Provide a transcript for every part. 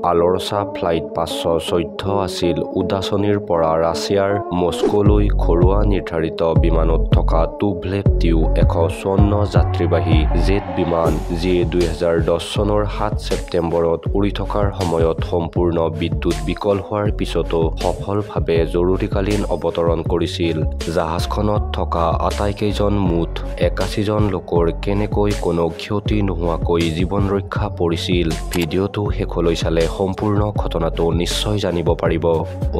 আলৰছা flight 514 আছিল উদাচনীৰ পৰা ৰাছিয়াৰ মস্কোলৈ ঘৰুৱা নিৰ্ধাৰিত বিমানত থকা তুভলেভ Tu-154 যাত্ৰীবাহী জেট বিমান যিয়ে 2010 চনৰ 7 ছেপ্টেম্বৰত উৰি থকাৰ সময়ত সম্পূৰ্ণ বিদ্যুৎ বিকল হোৱাৰ পিছতো সফলভাৱে জৰুৰীকালীন অৱতৰণ কৰিছিল। জাহাজখনত থকা আটাইকেইজন মুঠ 81 জন লোকৰ কেনেকৈ কোনো ক্ষতি নোহোৱাকৈ জীৱন ৰক্ষা পৰিছিল। ভিডিঅ'টো শেষলৈ চালে সম্পূৰ্ণ ঘটনাটো নিশ্চয় জানিব পাৰিব।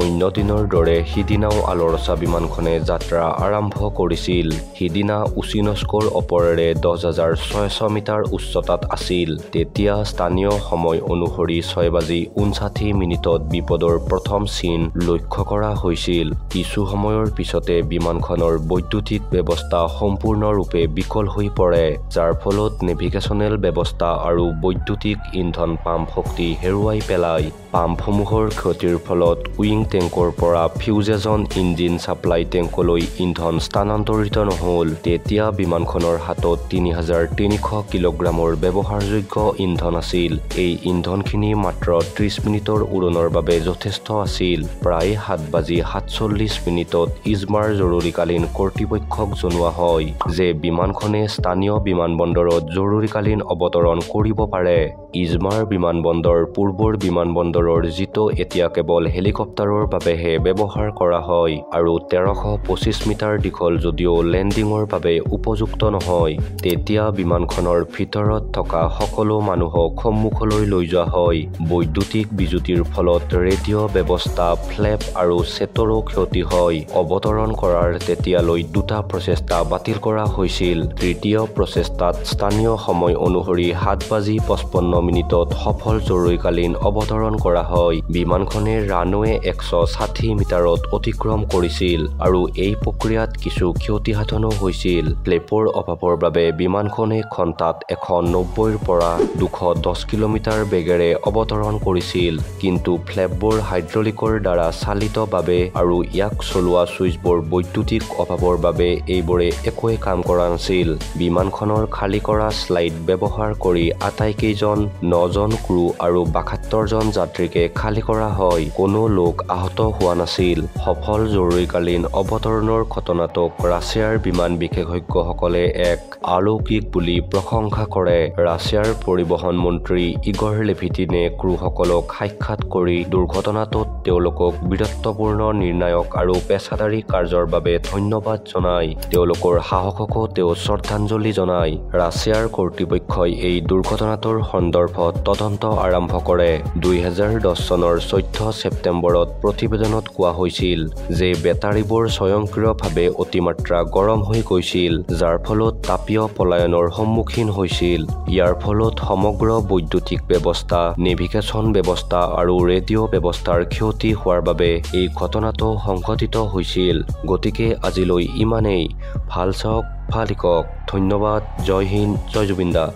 অন্য দিনৰ দৰে সিদিনাও আলৰছা বিমানখনে যাত্ৰা আৰম্ভ কৰিছিল। সিদিনা উচিনস্কৰ ওপৰেৰে 10,600 মিটাৰ উচ্চতাত আছিল। তেতিয়া স্থানীয় সময় অনুসৰি 6:59 বিপদৰ প্ৰথম চিন লক্ষ্য কৰা হৈছিল। কিছু সময়ৰ পিছতে বিমানখনৰ বৈদ্যুতিক ব্যৱস্থা সম্পূৰ্ণৰূপে বিকল হৈ পৰে, যাৰ ফলত নেভিগেশ্যনেল ব্যৱস্থা আৰু বৈদ্যুতিক ইন্ধন পাম্প শক্তি হেৰুৱাই পেলায়। পাম্পসমূহৰ ক্ষতিৰ ফলত উইং টেংকৰ পৰা ফিউজেজন ইঞ্জিন ছাপ্লাই টেংকলৈ ইন্ধন স্থানান্তৰিত নহ'ল। তেতিয়া বিমানখনৰ হাতত 3,300 কিলোগ্ৰামৰ ব্যৱহাৰযোগ্য ইন্ধন আছিল। এই ইন্ধনখিনি মাত্ৰ 30 মিনিটৰ উৰণৰ বাবে যথেষ্ট আছিল। প্ৰায় 7:47 ইজমাৰ জৰুৰীকালীন কৰ্তৃপক্ষক জনোৱা হয় যে বিমানখনে স্থানীয় বিমানবন্দৰত জৰুৰীকালীন অৱতৰণ কৰিব পাৰে। ইজমাৰ বিমানবন্দৰ পূৰ্বৰ বিমানবন্দৰৰ যিটো এতিয়া কেৱল হেলিকপ্টাৰৰ বাবেহে ব্যৱহাৰ কৰা হয় আৰু 1325 মিটাৰ দীঘল যদিও লেণ্ডিংৰ বাবে উপযুক্ত নহয়। তেতিয়া বিমানখনৰ ভিতৰত থকা সকলো মানুহক সন্মুখলৈ লৈ যোৱা হয়। বৈদ্যুতিক বিজুতিৰ ফলত ৰেডিঅ' ব্যৱস্থা, ফ্লেপ আৰু ছেটৰো ক্ষতি হয়। অৱতৰণ কৰাৰ তেতিয়ালৈ দুটা প্ৰচেষ্টা বাতিল কৰা হৈছিল। তৃতীয় প্ৰচেষ্টাত স্থানীয় সময় অনুসৰি 7:55 সফল জৰুৰীকালীন অৱতৰণ কৰা হয়। বিমানখনে ৰানৱে 160 মিটাৰত অতিক্ৰম কৰিছিল আৰু এই প্ৰক্ৰিয়াত কিছু ক্ষতিসাধনো হৈছিল। ফ্লেপৰ অভাৱৰ বাবে বিমানখনে ঘণ্টাত 190ৰ পৰা 210 কিলোমিটাৰ বেগেৰে অৱতৰণ কৰিছিল। কিন্তু ফ্লেপবোৰ হাইড্ৰলিকৰ দ্বাৰা চালিত বাবে আৰু ইয়াক চলোৱা ছুইচবোৰ বৈদ্যুতিক অভাৱৰ বাবে এইবোৰে একোৱে কাম কৰা নাছিল। বিমানখনৰ খালী কৰা শ্লাইড ব্যৱহাৰ কৰি আটাইকেইজন 9 জন ক্ৰু আৰু 72 জন যাত্ৰীকে খালী কৰা হয়। কোনো লোক আহত হোৱা নাছিল। সফল জৰুৰীকালীন অৱতৰণৰ ঘটনাটোক ৰাছিয়াৰ বিমান বিশেষজ্ঞসকলে এক অলৌকিক বুলি প্ৰশংসা কৰে। ৰাছিয়াৰ পৰিবহণ মন্ত্ৰী ইগৰ লেভিটিনে ক্ৰুসকলক সাক্ষাৎ কৰি দুৰ্ঘটনাটোত তেওঁলোকক বীৰত্বপূৰ্ণ নিৰ্ণায়ক আৰু পেছাদাৰী কাৰ্যৰ বাবে ধন্যবাদ জনায়। তেওঁলোকৰ সাহসকো তেওঁ শ্ৰদ্ধাঞ্জলি জনায়। ৰাছিয়াৰ কৰ্তৃপক্ষই এই দুৰ্ঘটনাটোৰ সন্দৰ্ভত তদন্ত আৰম্ভ কৰে। 2010 চনৰ 14 ছেপ্টেম্বৰত প্ৰতিবেদনত কোৱা হৈছিল যে বেটাৰীবোৰ স্বয়ংক্ৰিয়ভাৱে অতিমাত্ৰা গৰম হৈ গৈছিল, যাৰ ফলত তাপীয় পলায়নৰ সন্মুখীন হৈছিল। ইয়াৰ ফলত সমগ্ৰ বৈদ্যুতিক ব্যৱস্থা, নেভিগেশ্যন ব্যৱস্থা আৰু ৰেডিঅ' ব্যৱস্থাৰ ক্ষতি হোৱাৰ বাবে এই ঘটনাটো সংঘটিত হৈছিল। গতিকে আজিলৈ ইমানেই। ভাল চাওক, ভাল শিকক। ধন্যবাদ। জয় হিন্দ, জয় জুবিন দা।